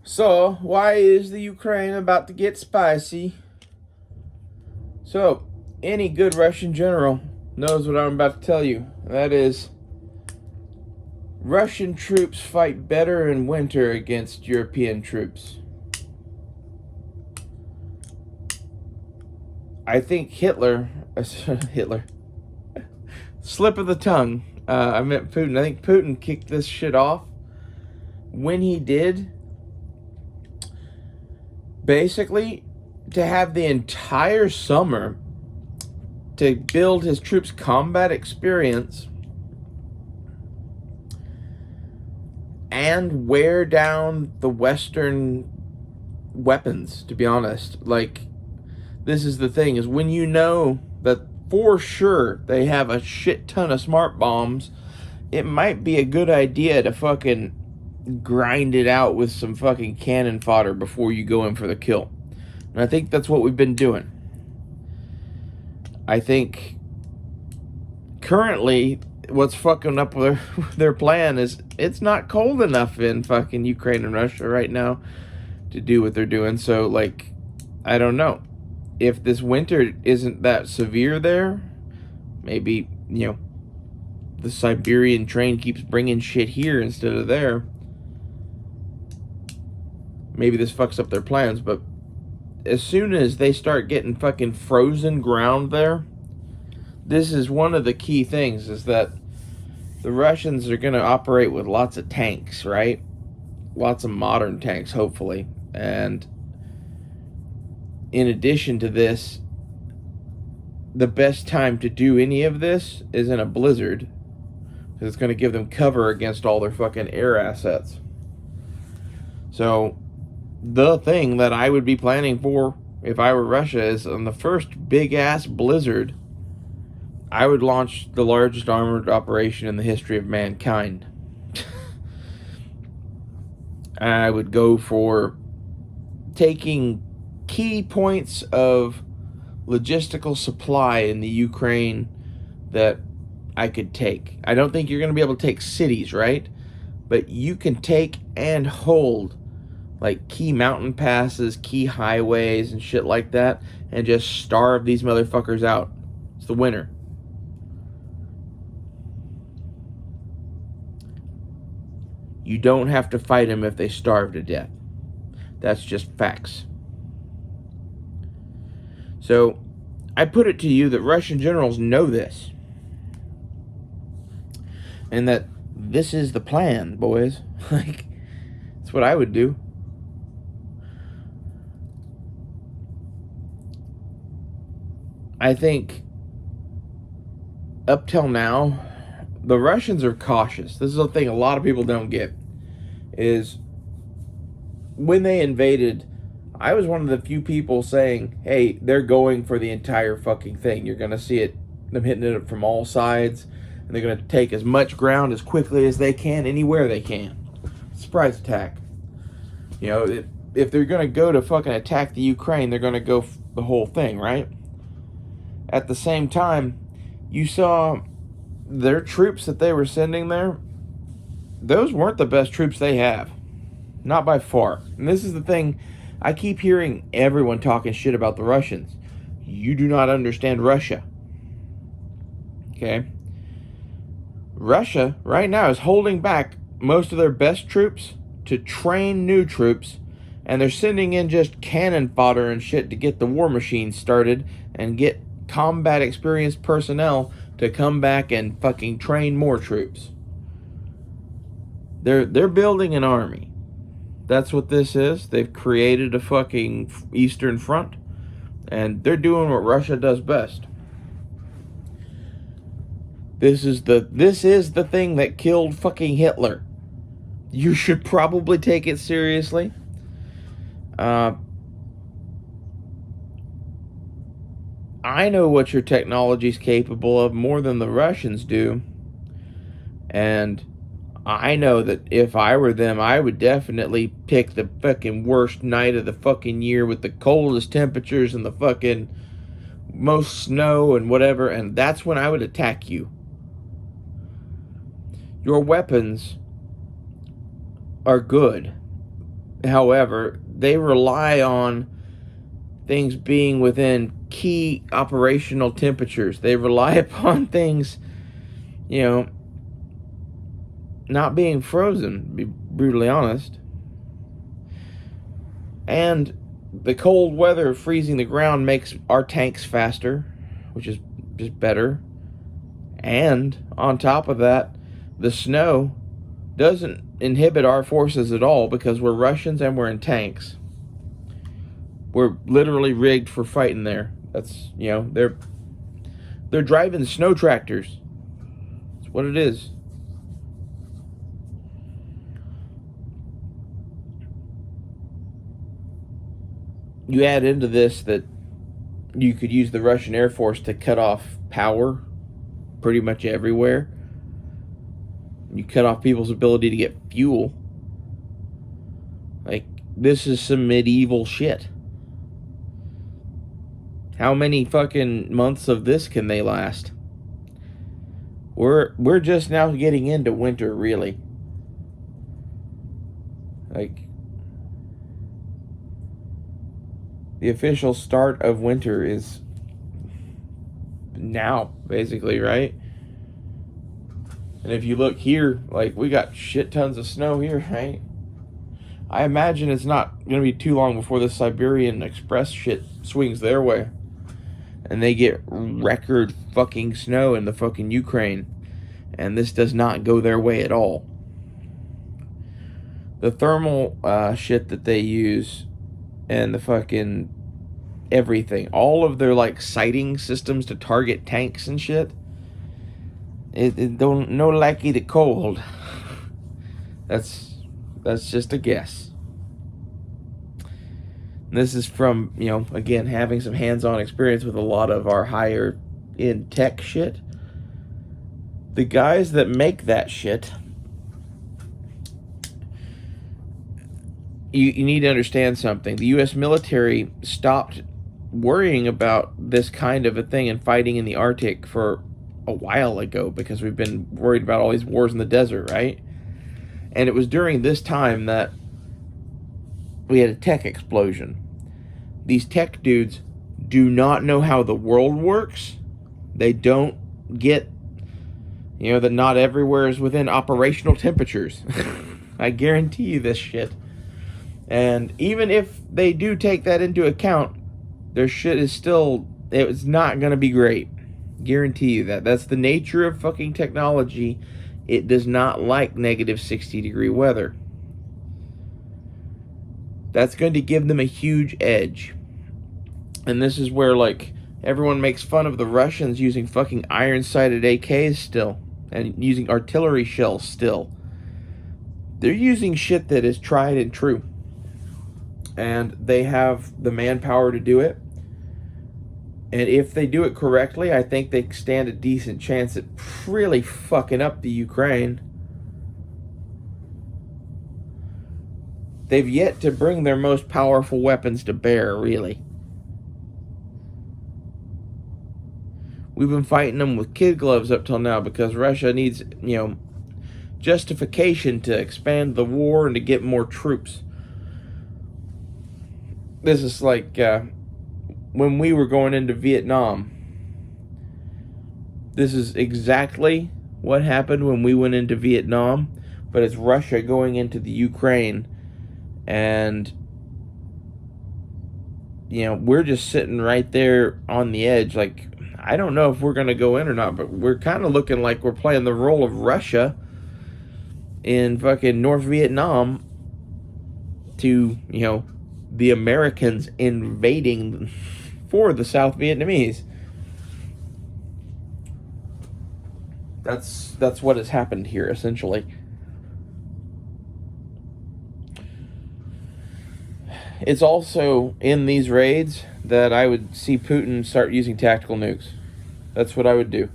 So, why is the Ukraine about to get spicy? So, any good Russian general knows what I'm about to tell you. That is, Russian troops fight better in winter against European troops. I think Hitler, slip of the tongue. I meant Putin. I think Putin kicked this shit off. When he did, basically, to have the entire summer to build his troops' combat experience and wear down the Western weapons, to be honest. Like, this is the thing, is when you know that for sure they have a shit ton of smart bombs, it might be a good idea to fucking grind it out with some fucking cannon fodder before you go in for the kill. And I think that's what we've been doing. I think currently what's fucking up with their plan is it's not cold enough in fucking Ukraine and Russia right now to do what they're doing. So, like, I don't know. If this winter isn't that severe there, maybe, the Siberian train keeps bringing shit here instead of there. Maybe this fucks up their plans, but as soon as they start getting fucking frozen ground there, this is one of the key things, is that the Russians are going to operate with lots of tanks, right? Lots of modern tanks, hopefully. And in addition to this, the best time to do any of this is in a blizzard, because it's going to give them cover against all their fucking air assets. So, the thing that I would be planning for if I were Russia is on the first big-ass blizzard, I would launch the largest armored operation in the history of mankind. I would go for taking key points of logistical supply in the Ukraine that I could take. I don't think you're going to be able to take cities, right? But you can take and hold like key mountain passes, key highways, and shit like that, and just starve these motherfuckers out. It's the winter. You don't have to fight them if they starve to death. That's just facts. So, I put it to you that Russian generals know this. And that this is the plan, boys. Like, that's what I would do. I think up till now, the Russians are cautious. This is a thing a lot of people don't get. Is when they invaded, I was one of the few people saying, hey, they're going for the entire fucking thing. You're going to see them hitting it from all sides, and they're going to take as much ground as quickly as they can, anywhere they can. Surprise attack. If they're going to go to fucking attack the Ukraine, they're going to go the whole thing, right? At the same time, you saw their troops that they were sending there. Those weren't the best troops they have. Not by far. And this is the thing, I keep hearing everyone talking shit about the Russians. You do not understand Russia. Okay? Russia, right now, is holding back most of their best troops to train new troops, and they're sending in just cannon fodder and shit to get the war machine started and get combat experienced personnel to come back and fucking train more troops. They're building an army. That's what this is. They've created a fucking Eastern Front, and they're doing what Russia does best. This is the thing that killed fucking Hitler. You should probably take it seriously. I know what your technology's capable of more than the Russians do. And I know that if I were them, I would definitely pick the fucking worst night of the fucking year with the coldest temperatures and the fucking most snow and whatever, and that's when I would attack you. Your weapons are good. However, they rely on things being within key operational temperatures. They rely upon things, not being frozen, to be brutally honest. And the cold weather freezing the ground makes our tanks faster, which is just better. And on top of that, the snow doesn't inhibit our forces at all because we're Russians and we're in tanks. We're literally rigged for fighting there. That's, they're driving snow tractors. That's what it is. You add into this that you could use the Russian Air Force to cut off power pretty much everywhere. You cut off people's ability to get fuel. Like, this is some medieval shit. How many fucking months of this can they last? We're just now getting into winter, really. Like, the official start of winter is now, basically, right? And if you look here, like, we got shit tons of snow here, right? I imagine it's not going to be too long before the Siberian Express shit swings their way. And they get record fucking snow in the fucking Ukraine. And this does not go their way at all. The thermal shit that they use and the fucking everything, all of their like sighting systems to target tanks and shit, it don't no likey the cold. That's just a guess. And this is from, again, having some hands-on experience with a lot of our higher end tech shit. The guys that make that shit, you need to understand something. The U.S. military stopped worrying about this kind of a thing and fighting in the Arctic for a while ago because we've been worried about all these wars in the desert, right? And it was during this time that we had a tech explosion. These tech dudes do not know how the world works. They don't get, that not everywhere is within operational temperatures. I guarantee you this shit. And even if they do take that into account, their shit is still, it's not going to be great. Guarantee you that. That's the nature of fucking technology. It does not like negative 60-degree weather. That's going to give them a huge edge. And this is where, like, everyone makes fun of the Russians using fucking iron-sighted AKs still. And using artillery shells still. They're using shit that is tried and true. And they have the manpower to do it. And if they do it correctly, I think they stand a decent chance at really fucking up the Ukraine. They've yet to bring their most powerful weapons to bear, really. We've been fighting them with kid gloves up till now because Russia needs, justification to expand the war and to get more troops. This is like when we were going into Vietnam. This is exactly what happened when we went into Vietnam, but it's Russia going into the Ukraine, and we're just sitting right there on the edge. Like, I don't know if we're going to go in or not, but we're kind of looking like we're playing the role of Russia in fucking North Vietnam to, the Americans invading for the South Vietnamese. That's what has happened here, essentially. It's also in these raids that I would see Putin start using tactical nukes. That's what I would do.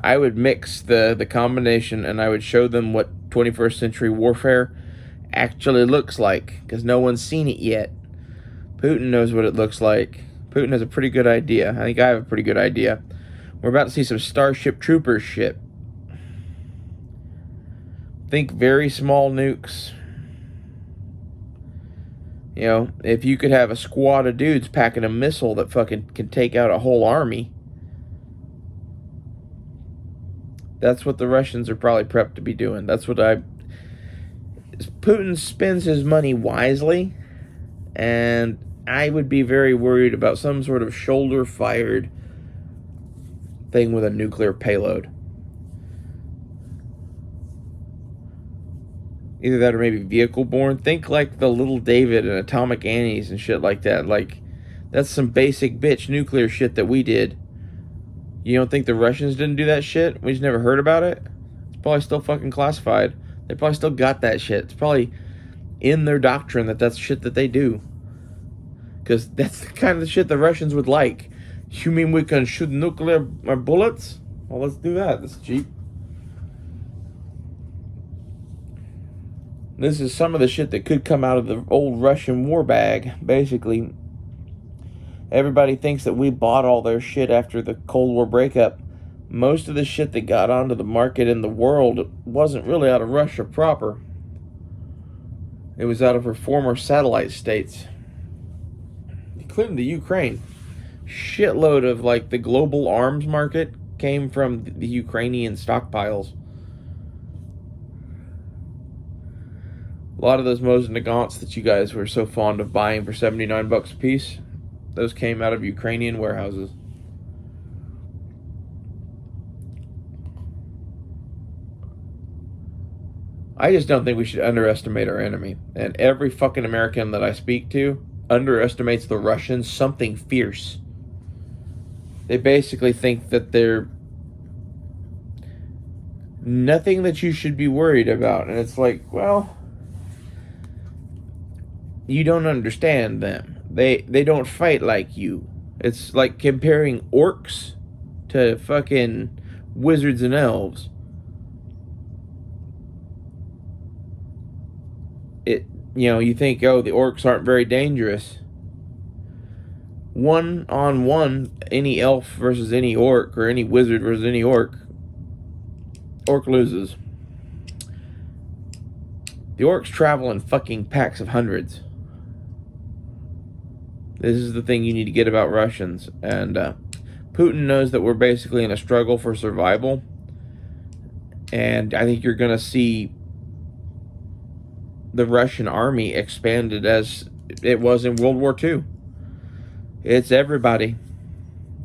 I would mix the combination, and I would show them what 21st century warfare actually looks like, because no one's seen it yet. Putin knows what it looks like. Putin has a pretty good idea. I think I have a pretty good idea. We're about to see some Starship Troopers shit. Think very small nukes. You know, if you could have a squad of dudes packing a missile that fucking can take out a whole army, that's what the Russians are probably prepped to be doing. That's what Putin spends his money wisely, and I would be very worried about some sort of shoulder-fired thing with a nuclear payload. Either that or maybe vehicle-borne. Think like the Little David and Atomic Annies and shit like that. Like, that's some basic bitch nuclear shit that we did. You don't think the Russians didn't do that shit? We just never heard about it? It's probably still fucking classified. They probably still got that shit. It's probably in their doctrine that that's shit that they do. Because that's the kind of shit the Russians would like. You mean we can shoot nuclear bullets? Well, let's do that. That's cheap. This is some of the shit that could come out of the old Russian war bag, basically. Everybody thinks that we bought all their shit after the Cold War breakup. Most of the shit that got onto the market in the world wasn't really out of Russia proper. It was out of her former satellite states, including the Ukraine. Shitload of like the global arms market came from the Ukrainian stockpiles. A lot of those Mosin Nagants that you guys were so fond of buying for $79 a piece, those came out of Ukrainian warehouses. I just don't think we should underestimate our enemy. And every fucking American that I speak to underestimates the Russians something fierce. They basically think that they're nothing that you should be worried about. And it's like, well, you don't understand them. They don't fight like you. It's like comparing orcs to fucking wizards and elves. You think, oh, the orcs aren't very dangerous. One-on-one, any elf versus any orc, or any wizard versus any orc loses. The orcs travel in fucking packs of hundreds. This is the thing you need to get about Russians. And Putin knows that we're basically in a struggle for survival. And I think you're going to see the Russian army expanded as it was in World War II. It's everybody.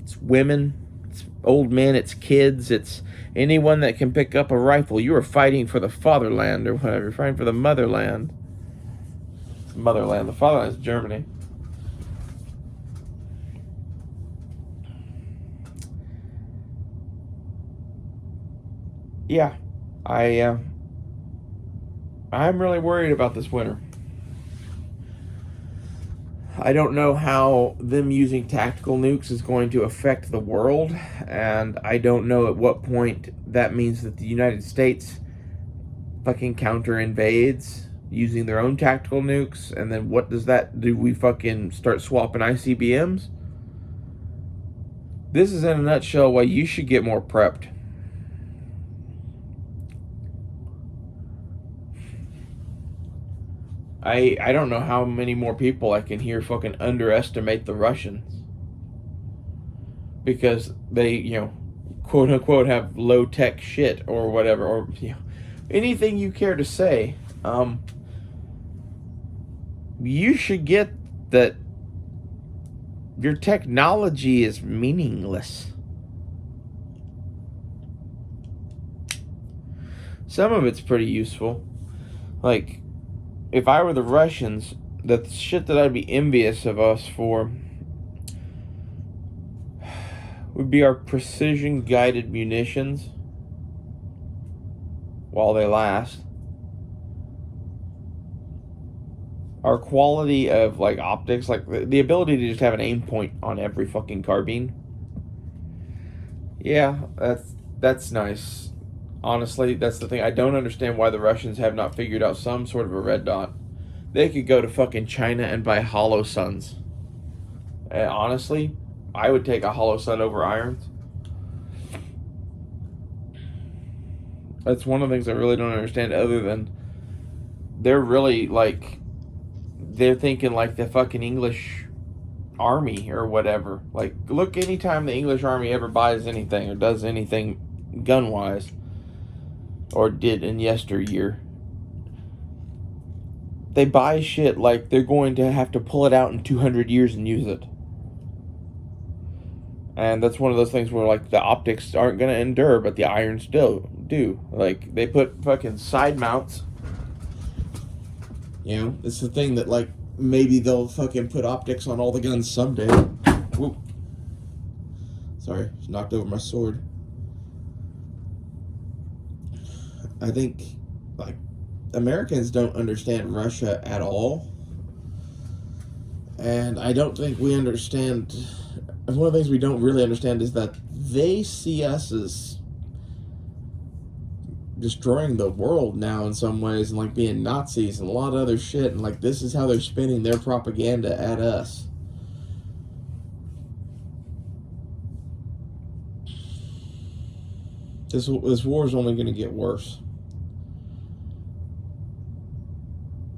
It's women, it's old men, it's kids, it's anyone that can pick up a rifle. You are fighting for the fatherland or whatever. You're fighting for the motherland. It's motherland. The fatherland is Germany. Yeah, I'm really worried about this winter. I don't know how them using tactical nukes is going to affect the world, and I don't know at what point that means that the United States fucking counter invades using their own tactical nukes, and then what does that do? We fucking start swapping ICBMs? This is in a nutshell why you should get more prepped. I don't know how many more people I can hear fucking underestimate the Russians. Because they, quote unquote have low tech shit or whatever, or anything you care to say. You should get that your technology is meaningless. Some of it's pretty useful. Like, if I were the Russians, the shit that I'd be envious of us for would be our precision guided munitions while they last. Our quality of like optics, like the ability to just have an aim point on every fucking carbine. Yeah, that's nice. Honestly, that's the thing. I don't understand why the Russians have not figured out some sort of a red dot. They could go to fucking China and buy Holosuns. Honestly, I would take a Holosun over irons. That's one of the things I really don't understand, other than they're really like they're thinking like the fucking English army or whatever. Like, look, anytime the English army ever buys anything or does anything gun wise, or did in yesteryear, they buy shit like they're going to have to pull it out in 200 years and use it. And that's one of those things where, like, the optics aren't going to endure, but the irons still do. Like, they put fucking side mounts. You know, it's the thing that, like, maybe they'll fucking put optics on all the guns someday. Whoop. Sorry, just knocked over my sword. I think, like, Americans don't understand Russia at all. And I don't think we understand. One of the things we don't really understand is that they see us as destroying the world now in some ways, and like being Nazis and a lot of other shit, and like this is how they're spinning their propaganda at us. This war is only going to get worse.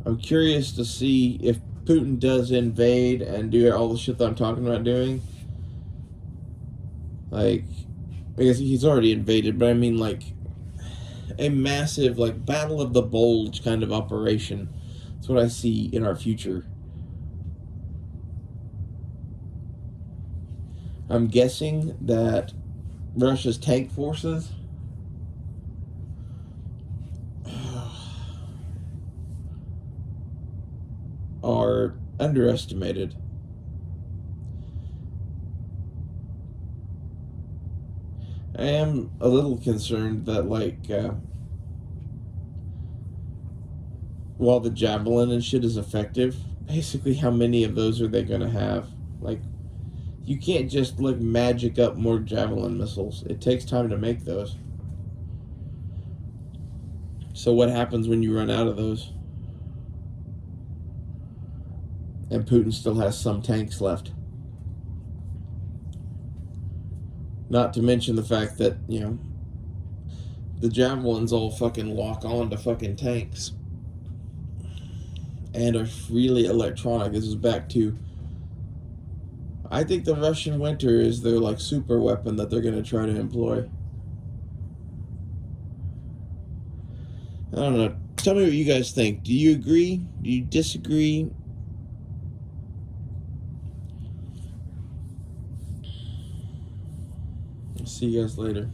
I'm curious to see if Putin does invade and do all the shit that I'm talking about doing. Like, I guess he's already invaded, but I mean, like, a massive, like, Battle of the Bulge kind of operation. That's what I see in our future. I'm guessing that Russia's tank forces are underestimated. I am a little concerned that, like, while the Javelin and shit is effective, basically how many of those are they going to have? Like, you can't just, like, magic up more Javelin missiles. It takes time to make those. So what happens when you run out of those? And Putin still has some tanks left. Not to mention the fact that, you know, the Javelins all fucking lock on to fucking tanks. And are really electronic. This is back to, I think the Russian winter is their, like, super weapon that they're going to try to employ. I don't know. Tell me what you guys think. Do you agree? Do you disagree? See you guys later.